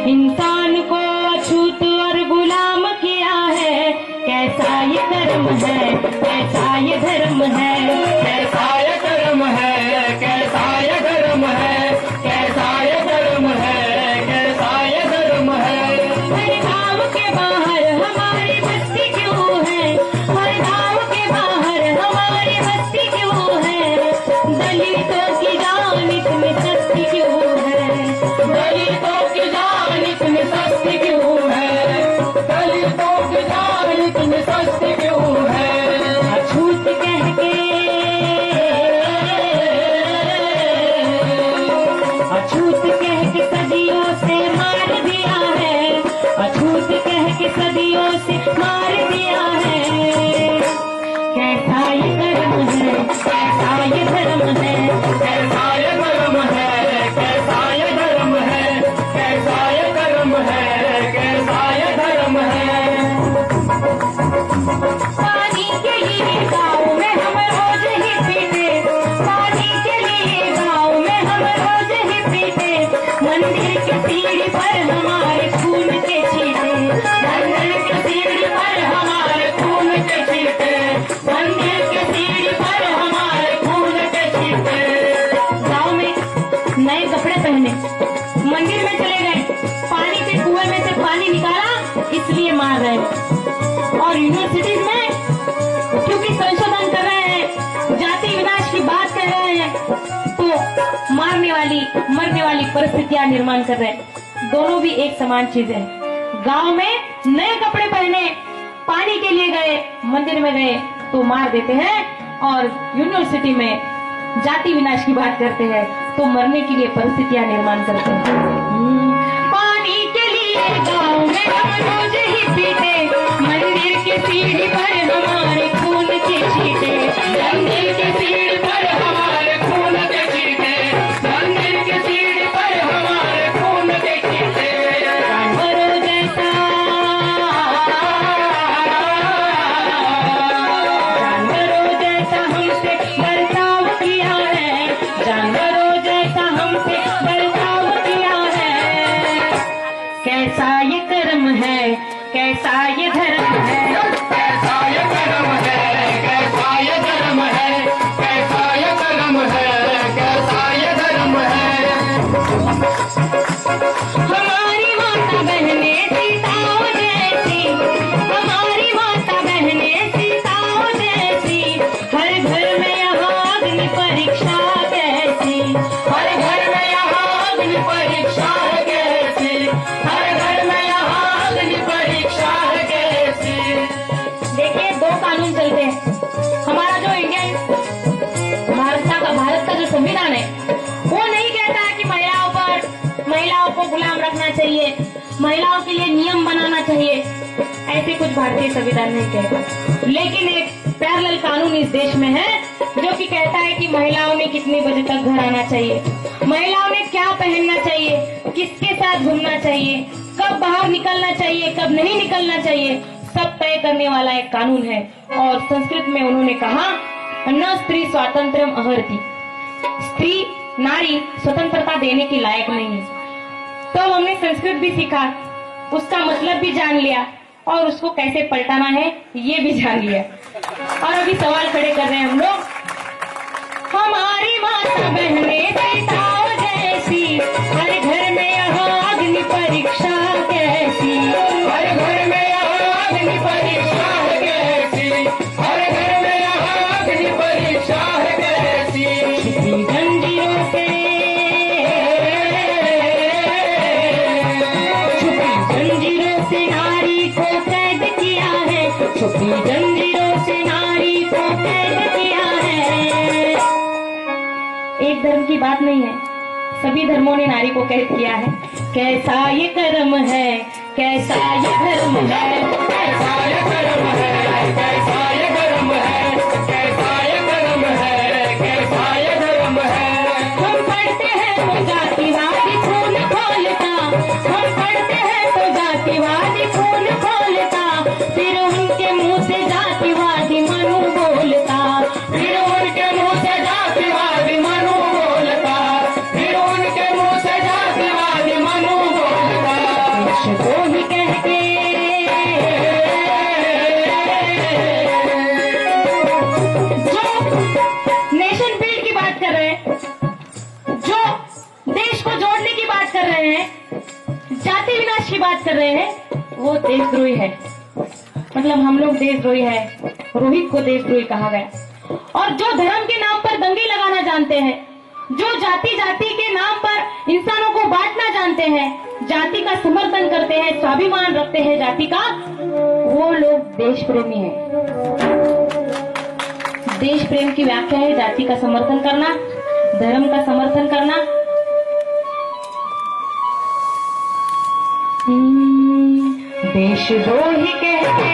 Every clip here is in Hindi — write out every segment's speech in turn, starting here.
इंसान को अछूत और गुलाम किया है। कैसा ये कर्म है, कैसा ये धर्म है, कैसा ये कर्म है, कैसा ये धर्म है, कैसा ये धर्म है, कैसा ये धर्म है। हर गाँव के बाहर हमारी बस्ती क्यों है, हर गाँव के बाहर हमारी बस्ती क्यों है, दलितों की जान इतनी सस्ती क्यों है, दलितों की जान इतनी सस्ती क्यों है, दलितों की जान इतनी सस्ती क्यों है। अछूत कह के, अछूत कह के सदियों से मार दिया है, अछूत कह के सदियों से मार दिया है। कैसा ये कर्म है, कैसा ये धर्म है, कैसा ये कर्म है, कैसा ये धर्म है, कैसा ये कर्म है, कैसा ये धर्म है। पानी के लिए गाँव में हम रोज ही पीते, पानी के लिए गाँव में हम रोज ही पीते, मंदिर के सीढ़ी पर हमारे खून के छींटे, मंदिर के सीढ़ी पर हमारे खून के छींटे, मंदिर के सीढ़ी पर हमारे खून के छींटे। गाँव में नए कपड़े पहने, मंदिर में चले गए, पानी के कुएं में से पानी निकाला इसलिए मार रहे। और यूनिवर्सिटीज में क्योंकि संशोधन कर रहे हैं, जाति विनाश की बात कर रहे हैं, तो मारने वाली मरने वाली परिस्थितियां निर्माण कर रहे हैं। दोनों भी एक समान चीज है। गांव में नए कपड़े पहने, पानी के लिए गए, मंदिर में गए तो मार देते हैं, और यूनिवर्सिटी में जाति विनाश की बात करते हैं तो मरने के लिए परिस्थितियां निर्माण करते हैं। पानी के लिए गांव में हम रोज ही पीते, मंदिर के सीढ़ी पर हमारे खून के छींटे, मंदिर के सीढ़ी पर हमारे खून के छींटे, मंदिर के सीढ़ी पर हमारे खून के छींटे। जानवरों जैसा, जानवरों जैसा हमसे बर्ताव किया है, जानवरों जैसा हमसे बर्ताव किया है। कैसा ये कर्म है, कैसा ये धर्म है, कैसा ये कर्म है, कैसा ये धर्म है, कैसा ये कर्म है, कैसा ये धर्म है। हमारी माता बहने सीताओं जैसी, हमारी माता बहने सीताओं जैसी, हर घर में यहाँ अग्नि परीक्षा कैसी, हर घर में यहाँ अग्नि परीक्षा है कैसी, हर घर में यहाँ अग्नि परीक्षा है कैसी। देखिए दो कानून चलते हैं। हमारा जो इंडियन भारत का जो संविधान है वो नहीं कहता है कि महिलाओं को गुलाम रखना चाहिए, महिलाओं के लिए नियम बनाना चाहिए, ऐसे कुछ भारतीय संविधान नहीं कहता। लेकिन एक पैरेलल कानून इस देश में है जो कि कहता है कि महिलाओं ने कितने बजे तक घर आना चाहिए, महिलाओं ने क्या पहनना चाहिए, किसके साथ घूमना चाहिए, कब बाहर निकलना चाहिए, कब नहीं निकलना चाहिए, सब तय करने वाला एक कानून है। और संस्कृत में उन्होंने कहा न स्त्री स्वातंत्रम अहर्ति, स्त्री नारी स्वतंत्रता देने की लायक नहीं है। तो हमने संस्कृत भी सीखा, उसका मतलब भी जान लिया और उसको कैसे पलटाना है ये भी जान लिया। और अभी सवाल खड़े कर रहे हैं हम लोग, हमारी माता बहने सीताओं जैसी, हर घर में यहाँ अग्नि परीक्षा कैसी, हर घर में यहाँ अग्नि परीक्षा है कैसी, हर घर में यहाँ अग्नि परीक्षा है कैसी। छुपी जंजीरों से, छुपी जंजीरों से नारी को कैद किया है, छुपी जंजीरों से नारी को कैद किया है। एक धर्म की बात नहीं है, सभी धर्मों ने नारी को कैद किया है। कैसा ये कर्म है, कैसा ये धर्म है, कैसा ये कर्म है, कैसा ये धर्म है, कैसा ये कर्म है, कैसा ये धर्म है। हम पढ़ते हैं तो जातिवादी खून खोलता, हम पढ़ते हैं तो जातिवादी खून खोलता, फिर उनके मुंह से जातिवादी मनु बोलता, फिर उनके मुंह से जातिवादी मनु बोलता, फिर उनके मुंह से जातिवादी मनु बोलता। तोड़ने की बात कर रहे हैं, जाति विनाश की बात कर रहे हैं, वो देशद्रोही है। मतलब हम लोग देशद्रोही है, रोहित को देशद्रोही कहा गया। और जो धर्म के नाम पर दंगे लगाना जानते हैं, जो जाति जाति के नाम पर इंसानों को बांटना जानते हैं, जाति का समर्थन करते हैं, स्वाभिमान रखते हैं जाति का, वो लोग देश प्रेमी है। देश प्रेम की व्याख्या है जाति का समर्थन करना, धर्म का समर्थन करना। देशद्रोही कहते,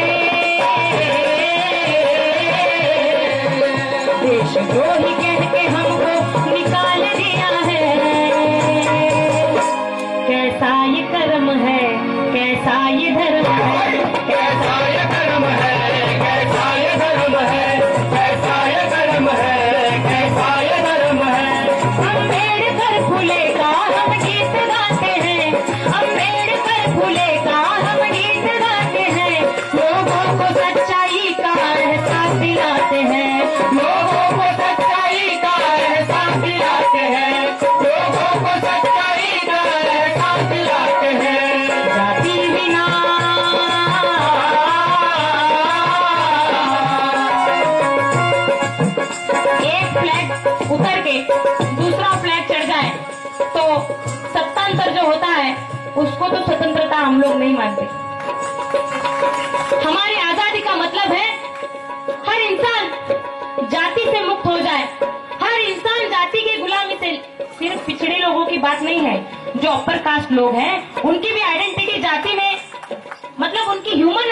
देशद्रोही कह के हमको निकाल दिया है। कैसा ये कर्म है, कैसा ये धर्म है, कैसा ये कर्म है, कैसा ये धर्म है, कैसा ये कर्म है, कैसा ये धर्म है। अम्बेडकर फूले का हम गीत गाते हैं, अम्बेडकर फूले का हम गीत गाते हैं। लोगों को सच्चाई का एहसास दिलाते हैं, लोगों को सच्चाई का एहसास दिलाते हैं, लोगों को सच्चाई का एहसास दिलाते हैं। जाति विनाश। एक फ्लैग उतर के दूसरा फ्लैग चढ़ जाए तो सत्तांतर जो होता है उसको तो स्वतंत्रता हम लोग नहीं मानते। हमारी आजादी का मतलब है हर इंसान जाति से मुक्त हो जाए, हर इंसान जाति की गुलामी से। सिर्फ पिछड़े लोगों की बात नहीं है, जो अपर कास्ट लोग हैं उनकी भी आइडेंटिटी जाति में, मतलब उनकी ह्यूमन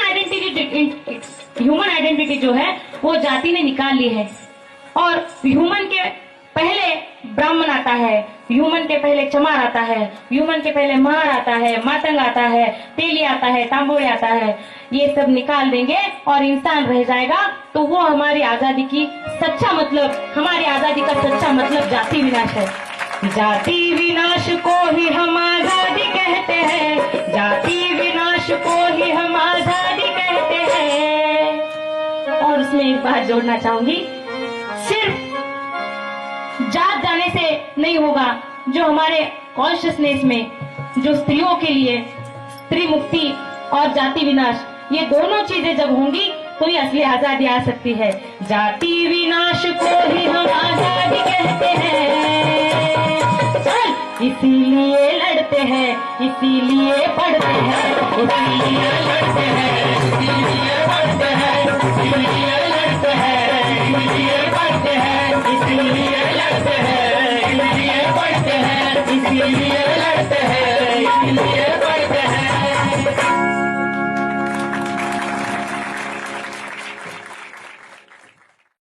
आइडेंटिटी जो है वो जाति ने निकाल ली है। और ह्यूमन के पहले ब्राह्मण आता है, ह्यूमन के पहले चमार आता है, ह्यूमन के पहले महार आता है, मातंग आता है, तेली आता है, तांबोड़े आता है। ये सब निकाल देंगे और इंसान रह जाएगा, तो वो हमारी आजादी की सच्चा मतलब, हमारी आजादी का सच्चा मतलब जाति विनाश है। जाति विनाश को ही हम आजादी कहते हैं, जाति विनाश को ही हम आजादी कहते हैं। और उसमें एक बात जोड़ना चाहूंगी, सिर्फ जात जाने से नहीं होगा, जो हमारे कॉन्शियसनेस में जो स्त्रियों के लिए स्त्री मुक्ति और जाति विनाश, ये दोनों चीजें जब होंगी तो ये असली आजादी आ सकती है। जाति विनाश को ही हम आजादी कहते हैं, चल इसीलिए लड़ते हैं, इसीलिए पढ़ते हैं, इसीलिए लड़ते हैं, इसीलिए पढ़ते हैं, इसीलिए लड़ते हैं, इसीलिए पढ़ते हैं, इसीलिए लड़ते हैं, इसीलिए पढ़ते हैं, इसीलिए लड़ते हैं।